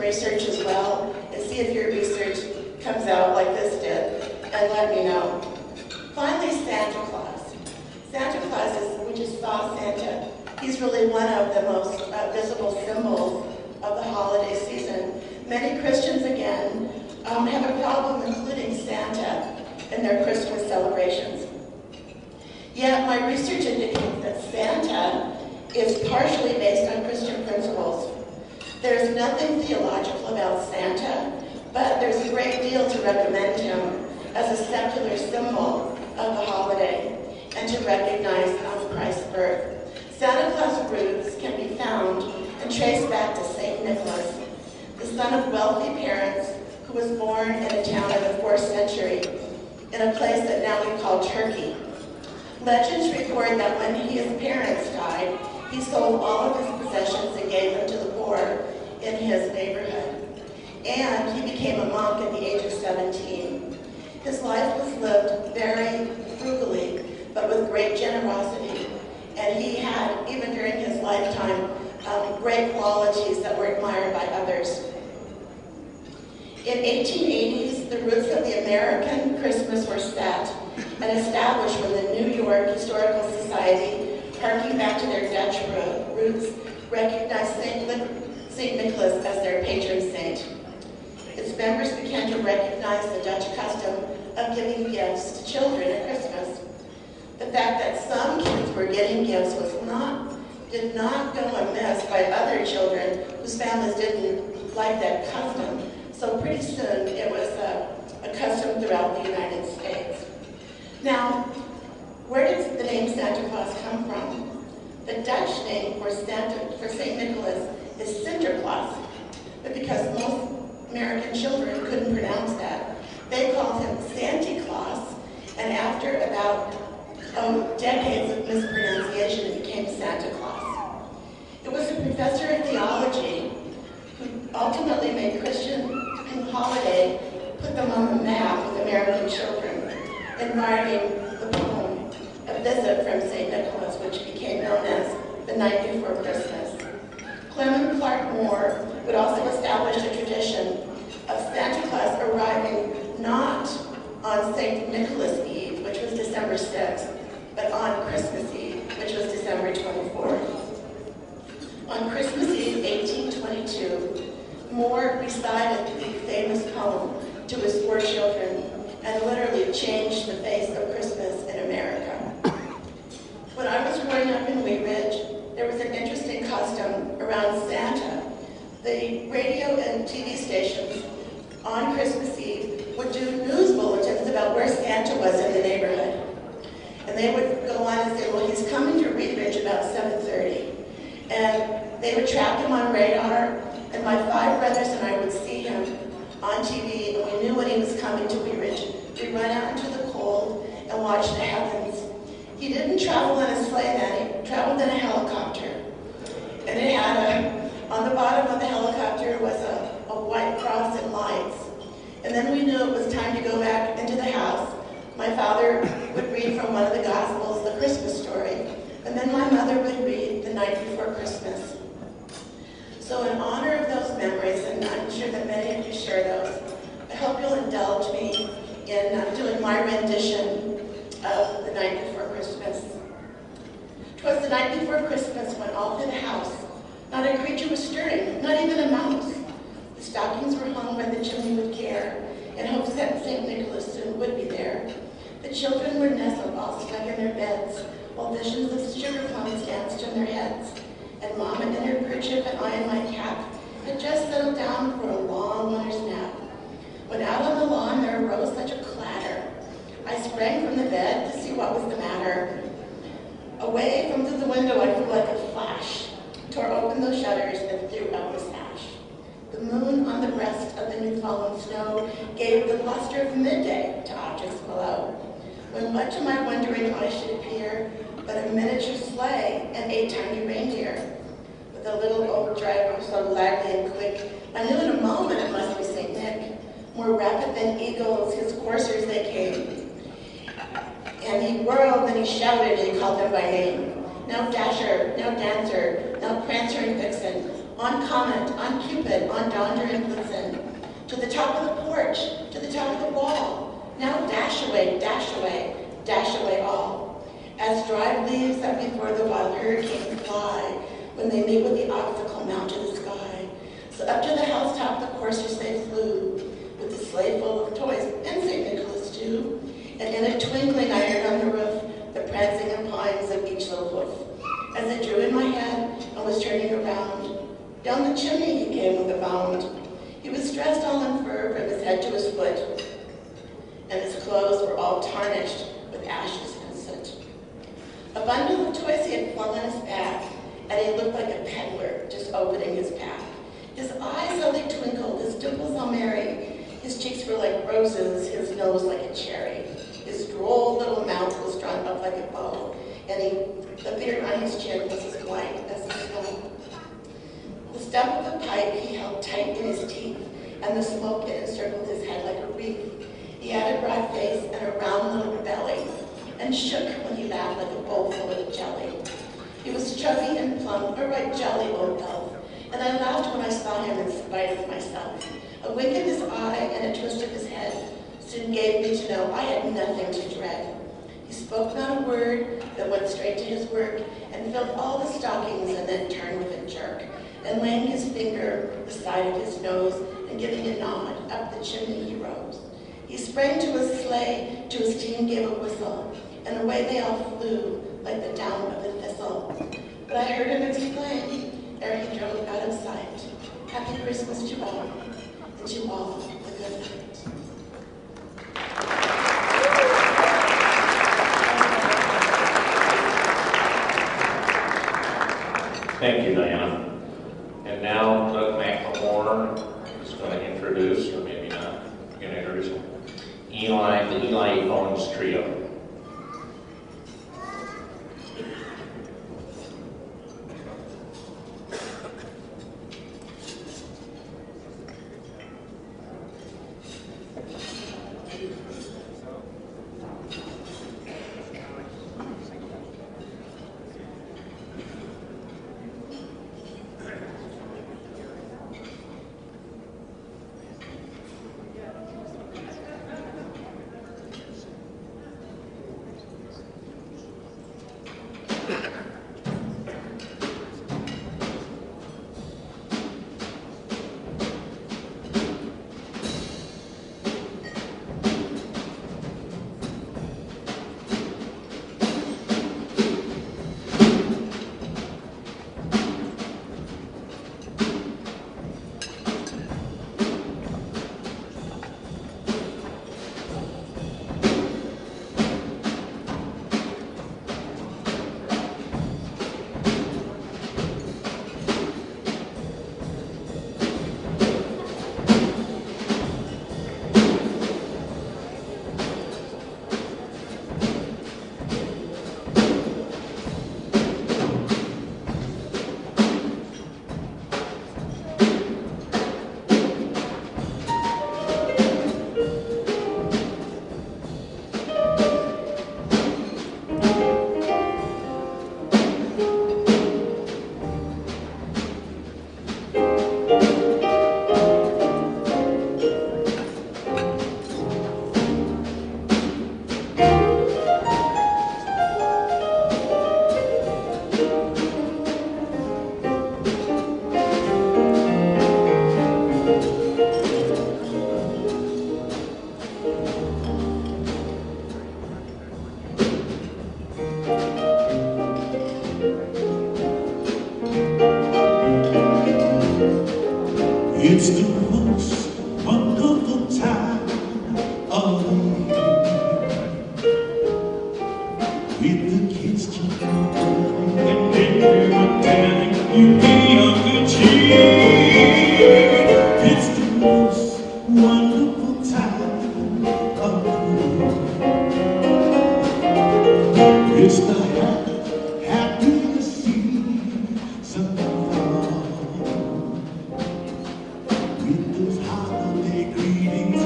research as well, and see if your research comes out like this did, and let me know. Finally, Santa Claus. Santa Claus we just saw Santa. He's really one of the most visible symbols of the holiday season. Many Christians, again, have a problem including Santa in their Christmas celebrations. Yet my research indicates that Santa is partially based on Christian principles. There's nothing theological about Santa, but there's a great deal to recommend him as a secular symbol of the holiday and to recognize Christ's birth. Santa Claus roots can be found and traced back to St. Nicholas, the son of wealthy parents who was born in a town in the 4th century in a place that now we call Turkey. Legends record that when his parents died, he sold all of his possessions and gave them to the poor in his neighborhood. And he became a monk at the age of 17. His life was lived very frugally, but with great generosity. And he had, even during his lifetime, great qualities that were admired by others. In 1880s, the roots of the American Christmas were set and established when the New York Historical Society, harking back to their Dutch roots, recognized St. Nicholas as their patron saint. Its members began to recognize the Dutch custom of giving gifts to children at Christmas. The fact that some kids were getting gifts did not go amiss by other children whose families didn't like that custom. So pretty soon it was a custom throughout the United States. Now, where did the name Santa Claus come from? The Dutch name for St. Nicholas is Sinterklaas, but because most American children couldn't pronounce that, they called him Santa Claus, and after about decades of mispronunciation, it became Santa Claus. It was a professor of theology who ultimately made Christian holiday, put them on the map with American children, in writing the poem, A Visit from St. Nicholas, which became known as The Night Before Christmas. Clement Clark Moore would also establish a tradition of Santa Claus arriving not on St. Nicholas Eve, which was December 6th, but on Christmas Eve, which was December 24th. On Christmas Eve, 1822, Moore recited the famous poem to his 4 children and literally changed the face of Christmas in America. When I was growing up in Wheat Ridge, there was an interesting custom around Santa. The radio and TV stations on Christmas Eve would do news bulletins about where Santa was in the neighborhood. And they would go on and say, well, he's coming to Wheat Ridge about 7:30. And they would track him on radar, and my 5 brothers and I would see him on TV, and we knew when he was coming to Wheat Ridge. We'd run out into the cold and watch the heavens. He didn't travel in a sleigh then, he traveled in a helicopter. And it had on the bottom of the helicopter was a white cross and lights. And then we knew it was time to go back into the house. My father would read from one of the Gospels, the Christmas story, and then my mother would read The Night Before Christmas. So in honor of those memories, and I'm sure that many of you share those, I hope you'll indulge me in doing my rendition of The Night Before Christmas. 'Twas the night before Christmas when all through the house not a creature was stirring, not even a mouse. The stockings were hung by the chimney with care, in hopes that St. Nicholas soon would be there. The children were nestled all snug in their beds, while visions of sugar plums danced in their heads. And Mama in her kerchief and I in my cap had just settled down for a long winter's nap. When out on the lawn there arose such a clatter, I sprang from the bed to see what was the matter. Away from through the window I flew like a flash, tore open those shutters and threw out the sash. The moon on the breast of the new fallen snow gave the luster of midday to objects below, when much of my wondering eyes should appear but a miniature sleigh and 8 tiny reindeer. With a little old driver so lively and quick, I knew in a moment it must be St. Nick. More rapid than eagles, his coursers they came. And he whirled and he shouted and he called them by name. Now Dasher, now Dancer, now Prancer and Vixen, on Comet, on Cupid, on Donder and Blitzen, to the top of the porch, to the top of the wall. Now dash away, dash away, dash away all. As dried leaves that before the wild hurricane fly, when they meet with the obstacle mount to the sky. So up to the housetop the coursers they flew, with the sleigh full of toys, and St. Nicholas too. And in a twinkling I heard on the roof the prancing and pawings of each little hoof. As it drew in my head and was turning around, down the chimney he came with a bound. He was dressed all in fur from his head to his foot, and his clothes were all tarnished with ashes and soot. A bundle of toys he had flung on his back, and he looked like a peddler just opening his pack. His eyes how they twinkled, his dimples all merry. His cheeks were like roses, his nose like a cherry. His droll little mouth was drawn up like a bow, and the beard on his chin was as white as the snow. The stump of the pipe he held tight in his teeth, and the smoke it encircled his head like a wreath. He had a broad face and a round little belly, and shook when he laughed like a bowl full of jelly. He was chubby and plump, a right jolly old elf, and I laughed when I saw him in spite of myself. A wink of his eye and a twist of his head soon gave me to know I had nothing to dread. He spoke not a word, but went straight to his work, and filled all the stockings and then turned with a jerk, and laying his finger beside of his nose, and giving a nod, up the chimney he rose. He sprang to his sleigh, to his team gave a whistle, and away they all flew, like the down of the thistle. But I heard him exclaim, ere he drove out of sight, Happy Christmas to all, and to all a good night. Thank you, Diana. And now Doug McLemore is going to introduce, or maybe not, you're going to introduce him, the Eli Owens Trio. It's the most wonderful time of the year, with the kids jumping and everyone telling you be of good cheer. It's the most wonderful time of the year. It's the happiest season of all. With those holiday greetings